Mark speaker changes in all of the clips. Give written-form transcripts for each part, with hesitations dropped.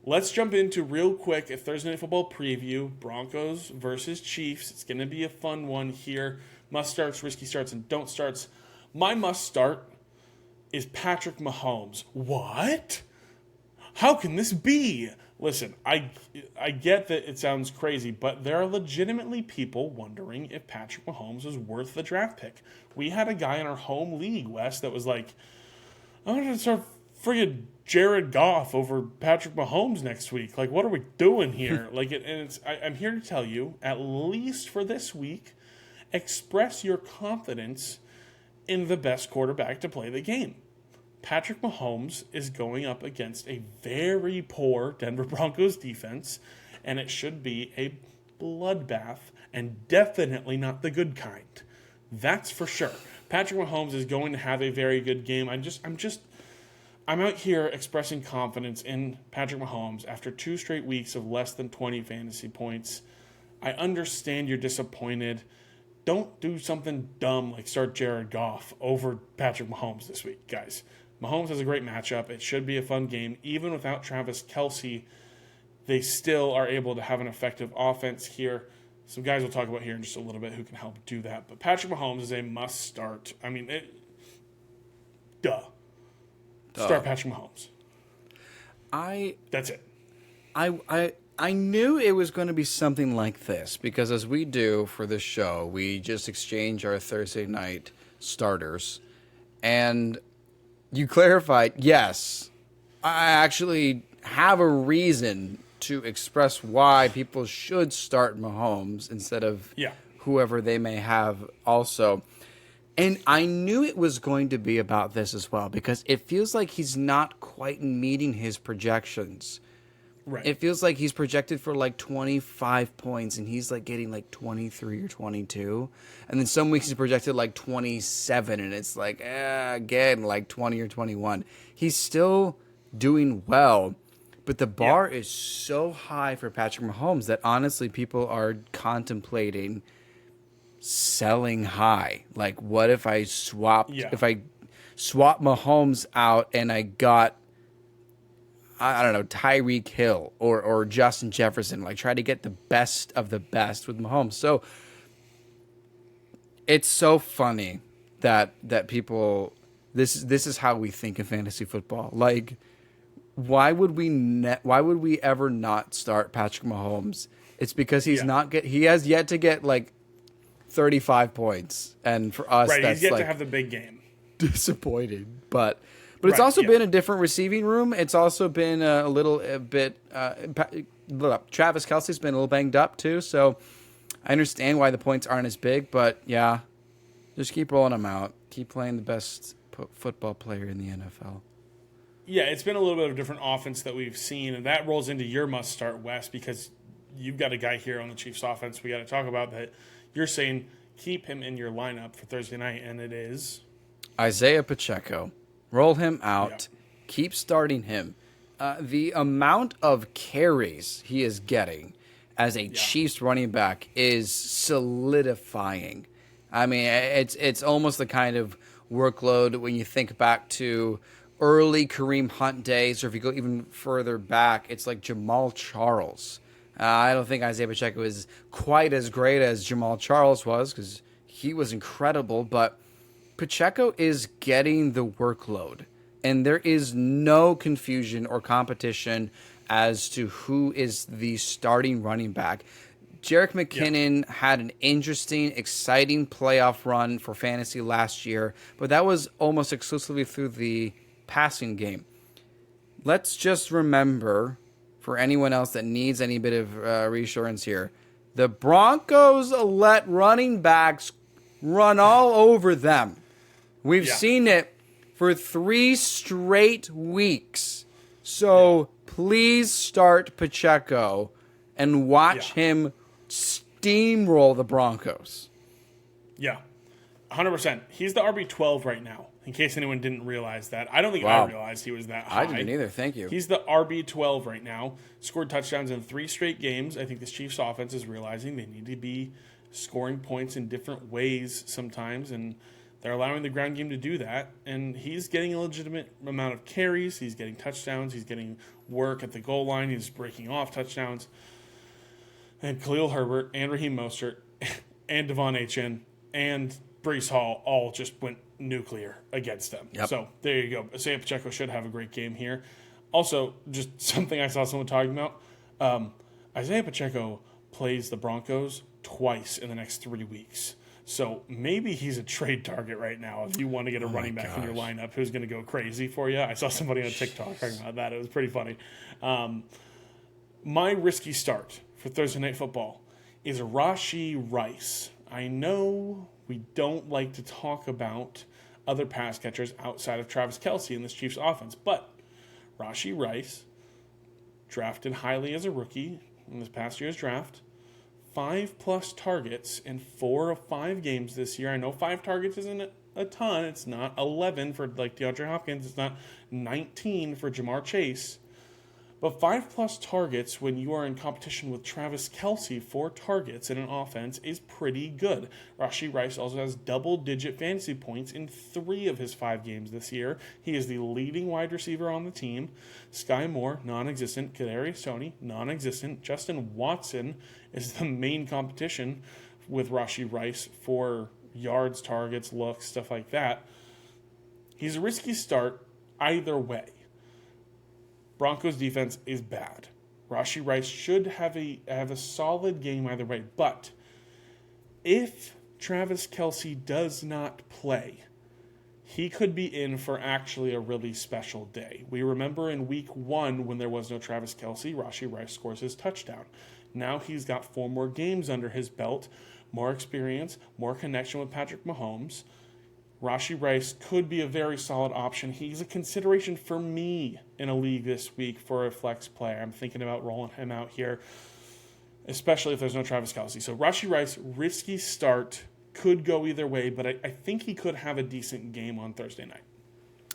Speaker 1: let's jump into real quick a Thursday Night Football preview. Broncos versus Chiefs. It's going to be a fun one here. Must starts, risky starts, and don't starts. My must start is Patrick Mahomes. What? How can this be? Listen, I get that it sounds crazy, but there are legitimately people wondering if Patrick Mahomes is worth the draft pick. We had a guy in our home league, Wes, that was like, I'm going to start friggin' Jared Goff over Patrick Mahomes next week. Like, what are we doing here? I'm here to tell you, at least for this week, express your confidence in the best quarterback to play the game. Patrick Mahomes is going up against a very poor Denver Broncos defense, and it should be a bloodbath, and definitely not the good kind. That's for sure. Patrick Mahomes is going to have a very good game. I'm out here expressing confidence in Patrick Mahomes after 2 straight weeks of less than 20 fantasy points. I understand you're disappointed. Don't do something dumb like start Jared Goff over Patrick Mahomes this week, guys. Mahomes has a great matchup. It should be a fun game. Even without Travis Kelce, they still are able to have an effective offense here. Some guys we'll talk about here in just a little bit who can help do that. But Patrick Mahomes is a must start. I mean, duh. Start Patrick Mahomes. That's it.
Speaker 2: I knew it was going to be something like this because as we do for this show, we just exchange our Thursday night starters. And you clarified, yes, I actually have a reason to express why people should start Mahomes instead of whoever they may have also. And I knew it was going to be about this as well because it feels like he's not quite meeting his projections.
Speaker 1: Right.
Speaker 2: It feels like he's projected for like 25 points and he's like getting like 23 or 22. And then some weeks he's projected like 27 and it's like, again, like 20 or 21. He's still doing well, but the bar is so high for Patrick Mahomes that honestly people are contemplating selling high. Like, what if I swapped Mahomes out and I got, I don't know, Tyreek Hill or Justin Jefferson, like try to get the best of the best with Mahomes. So it's so funny that people, this is how we think in fantasy football. Like, why would we ever not start Patrick Mahomes? It's because he has yet to get like 35 points, and for us, that's
Speaker 1: he's yet
Speaker 2: like
Speaker 1: to have the big game.
Speaker 2: Disappointing, but it's also been a different receiving room. It's also been a bit. Travis Kelce's been a little banged up too, so I understand why the points aren't as big. But yeah, just keep rolling them out. Keep playing the best football player in the NFL.
Speaker 1: Yeah, it's been a little bit of a different offense that we've seen, and that rolls into your must start, Wes, because you've got a guy here on the Chiefs offense we got to talk about that you're saying keep him in your lineup for Thursday night, and it is
Speaker 2: Isaiah Pacheco. Roll him out. Yeah. Keep starting him. The amount of carries he is getting as a Chiefs running back is solidifying. I mean, it's almost the kind of workload when you think back to early Kareem Hunt days, or if you go even further back, it's like Jamal Charles. I don't think Isaiah Pacheco is quite as great as Jamal Charles was because he was incredible, but Pacheco is getting the workload, and there is no confusion or competition as to who is the starting running back. Jerick McKinnon had an interesting, exciting playoff run for fantasy last year, but that was almost exclusively through the passing game. Let's just remember, for anyone else that needs any bit of reassurance here, the Broncos let running backs run all over them. We've seen it for 3 straight weeks. So please start Pacheco and watch him steamroll the Broncos.
Speaker 1: Yeah, 100%. He's the RB12 right now, in case anyone didn't realize that. I don't think I realized he was that high.
Speaker 2: I didn't either, thank you.
Speaker 1: He's the RB12 right now. Scored touchdowns in 3 straight games. I think this Chiefs offense is realizing they need to be scoring points in different ways sometimes, and They're allowing the ground game to do that, and he's getting a legitimate amount of carries. He's getting touchdowns. He's getting work at the goal line. He's breaking off touchdowns. And Khalil Herbert and Raheem Mostert and Devon Achane and Breece Hall all just went nuclear against them.
Speaker 2: Yep.
Speaker 1: So there you go. Isaiah Pacheco should have a great game here. Also, just something I saw someone talking about. Isaiah Pacheco plays the Broncos twice in the next 3 weeks. So maybe he's a trade target right now if you want to get a running back in your lineup who's going to go crazy for you. I saw somebody on TikTok talking about that. It was pretty funny. My risky start for Thursday Night Football is Rashee Rice. I know we don't like to talk about other pass catchers outside of Travis Kelce in this Chiefs offense, but Rashee Rice, drafted highly as a rookie in this past year's draft, 5+ targets in 4 of 5 games this year. I know 5 targets isn't a ton. It's not 11 for like DeAndre Hopkins. It's not 19 for Jamar Chase. But 5+ targets when you are in competition with Travis Kelce, 4 targets in an offense is pretty good. Rashee Rice also has double-digit fantasy points in 3 of his 5 games this year. He is the leading wide receiver on the team. Sky Moore, non-existent. Kadarius Toney, non-existent. Justin Watson is the main competition with Rashee Rice for yards, targets, looks, stuff like that. He's a risky start either way. Broncos defense is bad. Rashee Rice should have a solid game either way. But if Travis Kelce does not play, he could be in for actually a really special day. We remember in week 1 when there was no Travis Kelce, Rashee Rice scores his touchdown. Now he's got 4 more games under his belt, more experience, more connection with Patrick Mahomes. Rashee Rice could be a very solid option. He's a consideration for me in a league this week for a flex player. I'm thinking about rolling him out here, especially if there's no Travis Kelce. So Rashee Rice, risky start, could go either way, but I think he could have a decent game on Thursday night.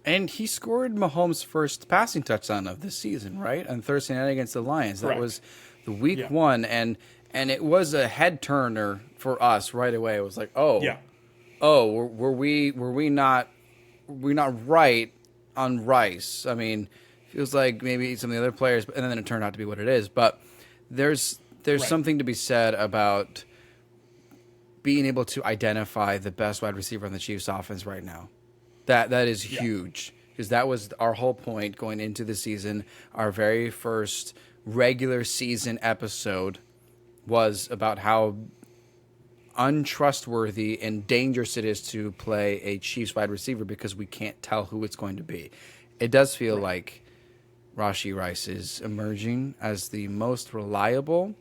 Speaker 2: And he scored Mahomes' first passing touchdown of this season, right? On Thursday night against the Lions.
Speaker 1: Correct.
Speaker 2: That was the week 1, and it was a head turner for us right away. It was like, were we not right on Rice? I mean, feels like maybe some of the other players, and then it turned out to be what it is. But there's something to be said about being able to identify the best wide receiver on the Chiefs offense right now. That is huge, because that was our whole point going into the season. Our very first regular season episode was about how untrustworthy and dangerous it is to play a Chiefs wide receiver because we can't tell who it's going to be. It does feel like Rashee Rice is emerging as the most reliable,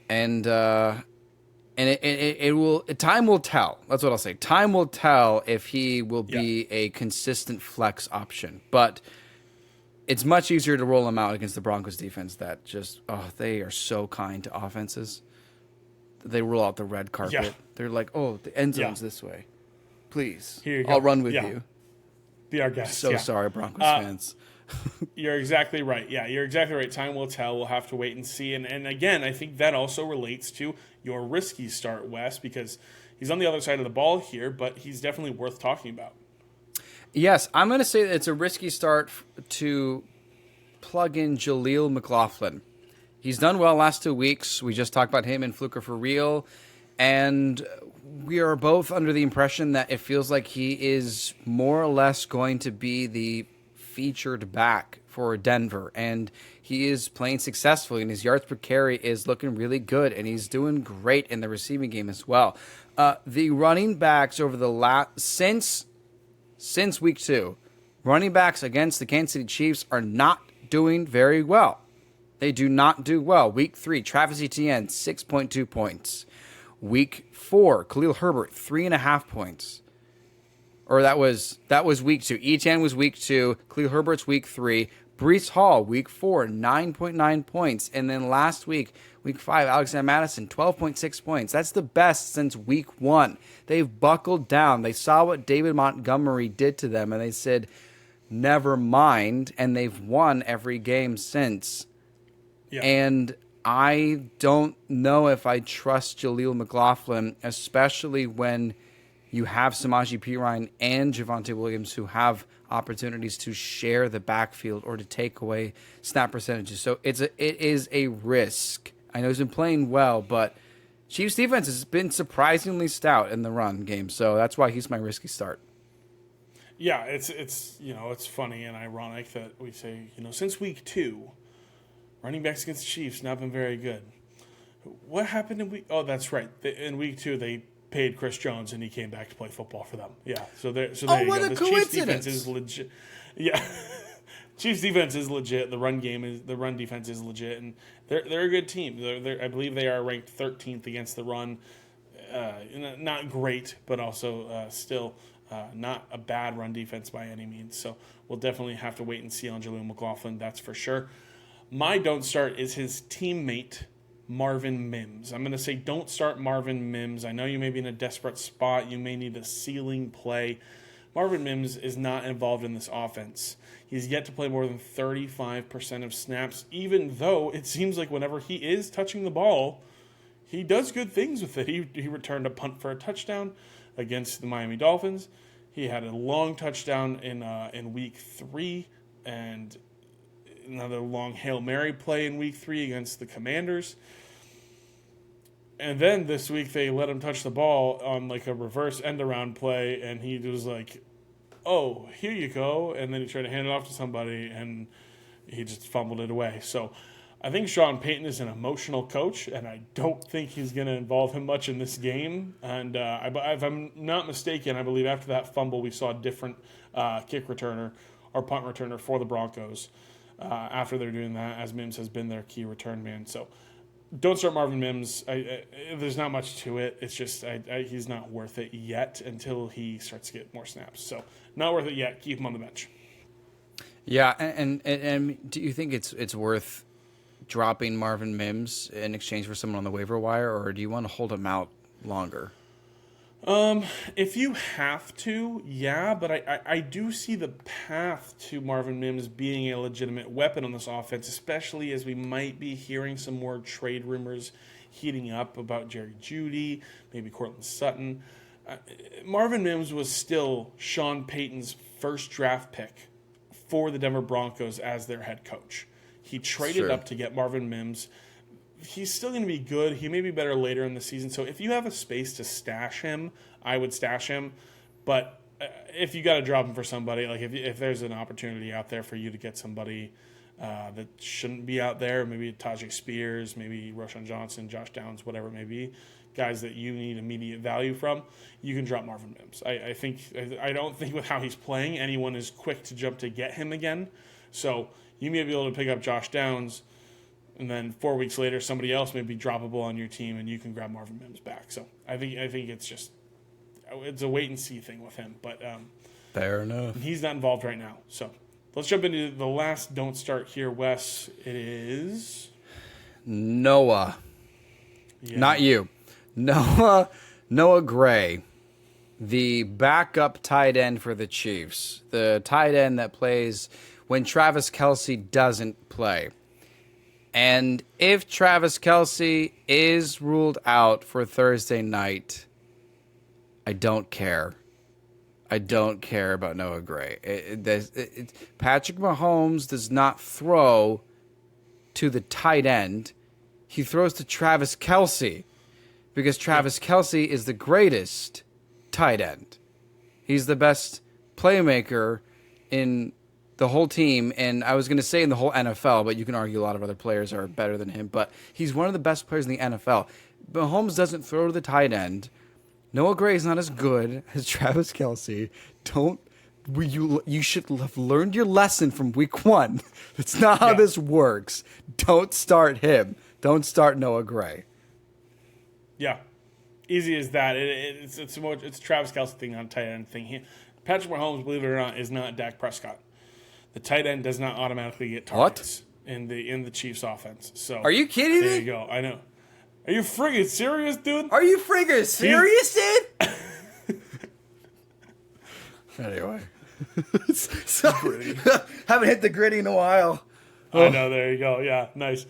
Speaker 2: and it will. Time will tell. That's what I'll say. Time will tell if he will be a consistent flex option, but it's much easier to roll him out against the Broncos defense that just they are so kind to offenses. They roll out the red carpet. Yeah. They're like, the end zone's this way. Please,
Speaker 1: here you
Speaker 2: I'll
Speaker 1: go.
Speaker 2: run with you.
Speaker 1: Be our guest.
Speaker 2: So sorry, Broncos fans.
Speaker 1: You're exactly right. Yeah, you're exactly right. Time will tell. We'll have to wait and see. And again, I think that also relates to your risky start, Wes, because he's on the other side of the ball here, but he's definitely worth talking about.
Speaker 2: Yes, I'm going to say that it's a risky start to plug in Jaleel McLaughlin. He's done well last 2 weeks. We just talked about him and Fluker for real. And we are both under the impression that it feels like he is more or less going to be the featured back for Denver. And he is playing successfully, and his yards per carry is looking really good. And he's doing great in the receiving game as well. The running backs over the since week 2, running backs against the Kansas City Chiefs are not doing very well. They do not do well. Week 3, Travis Etienne, 6.2 points. Week 4, Khalil Herbert, 3.5 points. Or that was week 2. Etienne was week 2. Khalil Herbert's week 3. Breece Hall, week 4, 9.9 points. And then last week, week 5, Alexander Mattison, 12.6 points. That's the best since week 1. They've buckled down. They saw what David Montgomery did to them, and they said, never mind. And they've won every game since. Yeah. And I don't know if I trust Jaleel McLaughlin, especially when You have Samaje Perine and Javonte Williams who have opportunities to share the backfield or to take away snap percentages. So it is a risk. I know he's been playing well, but Chiefs defense has been surprisingly stout in the run game. So that's why he's my risky start.
Speaker 1: Yeah, it's funny and ironic that we say, since week 2, running backs against the Chiefs not been very good. What happened in week? Oh, that's right. In week 2, they paid Chris Jones and he came back to play football for them. Yeah. So there you go.
Speaker 2: What a
Speaker 1: The
Speaker 2: coincidence!
Speaker 1: Chiefs defense is legit. Yeah. Chiefs defense is legit. The run defense is legit, and they're a good team. I believe they are ranked 13th against the run. Not great, but also still not a bad run defense by any means. So we'll definitely have to wait and see on Jaleel McLaughlin. That's for sure. My don't start is his teammate, Marvin Mims. I'm going to say don't start Marvin Mims. I know you may be in a desperate spot. You may need a ceiling play. Marvin Mims is not involved in this offense. He's yet to play more than 35% of snaps, even though it seems like whenever he is touching the ball, he does good things with it. He returned a punt for a touchdown against the Miami Dolphins. He had a long touchdown in week 3 and another long Hail Mary play in week 3 against the Commanders. And then this week they let him touch the ball on like a reverse end-around play, and he was like, oh, here you go. And then he tried to hand it off to somebody, and he just fumbled it away. So I think Sean Payton is an emotional coach, and I don't think he's going to involve him much in this game. And if I'm not mistaken, I believe after that fumble we saw a different kick returner or punt returner for the Broncos after they're doing that, as Mims has been their key return man. So don't start Marvin Mims. There's not much to it. It's just he's not worth it yet until he starts to get more snaps. So not worth it yet. Keep him on the bench.
Speaker 2: Yeah, and do you think it's worth dropping Marvin Mims in exchange for someone on the waiver wire, or do you want to hold him out longer?
Speaker 1: If you have to, yeah, but I do see the path to Marvin Mims being a legitimate weapon on this offense, especially as we might be hearing some more trade rumors heating up about Jerry Jeudy, maybe Cortland Sutton. Marvin Mims was still Sean Payton's first draft pick for the Denver Broncos as their head coach. He traded up to get Marvin Mims. He's still going to be good. He may be better later in the season. So if you have a space to stash him, I would stash him. But if you got to drop him for somebody, like if there's an opportunity out there for you to get somebody that shouldn't be out there, maybe Tajay Spears, maybe Roshan Johnson, Josh Downs, whatever it may be, guys that you need immediate value from, you can drop Marvin Mims. I don't think with how he's playing, anyone is quick to jump to get him again. So you may be able to pick up Josh Downs, and then 4 weeks later, somebody else may be droppable on your team, and you can grab Marvin Mims back. So I think it's a wait and see thing with him. But
Speaker 2: fair enough.
Speaker 1: He's not involved right now. So let's jump into the last don't start here, Wes. It is
Speaker 2: Noah.
Speaker 1: Yeah.
Speaker 2: Not you. Noah Gray, the backup tight end for the Chiefs. The tight end that plays when Travis Kelce doesn't play. And if Travis Kelce is ruled out for Thursday night, I don't care. I don't care about Noah Gray. Patrick Mahomes does not throw to the tight end. He throws to Travis Kelce because Travis Kelce is the greatest tight end. He's the best playmaker in the whole team, and I was going to say in the whole NFL, but you can argue a lot of other players are better than him, but he's one of the best players in the NFL. Mahomes doesn't throw to the tight end. Noah Gray is not as good as Travis Kelce. You should have learned your lesson from week 1. That's not how this works. Don't start him. Don't start Noah Gray.
Speaker 1: Yeah, easy as that. It's Travis Kelce thing on tight end thing. Patrick Mahomes, believe it or not, is not Dak Prescott. The tight end does not automatically get targets in the Chiefs offense. So
Speaker 2: are you kidding me?
Speaker 1: There you go. I know. Are you friggin' serious, dude?
Speaker 2: Are you friggin' serious, dude? Anyway. So, haven't hit the gritty in a while.
Speaker 1: I know. There you go. Yeah, nice.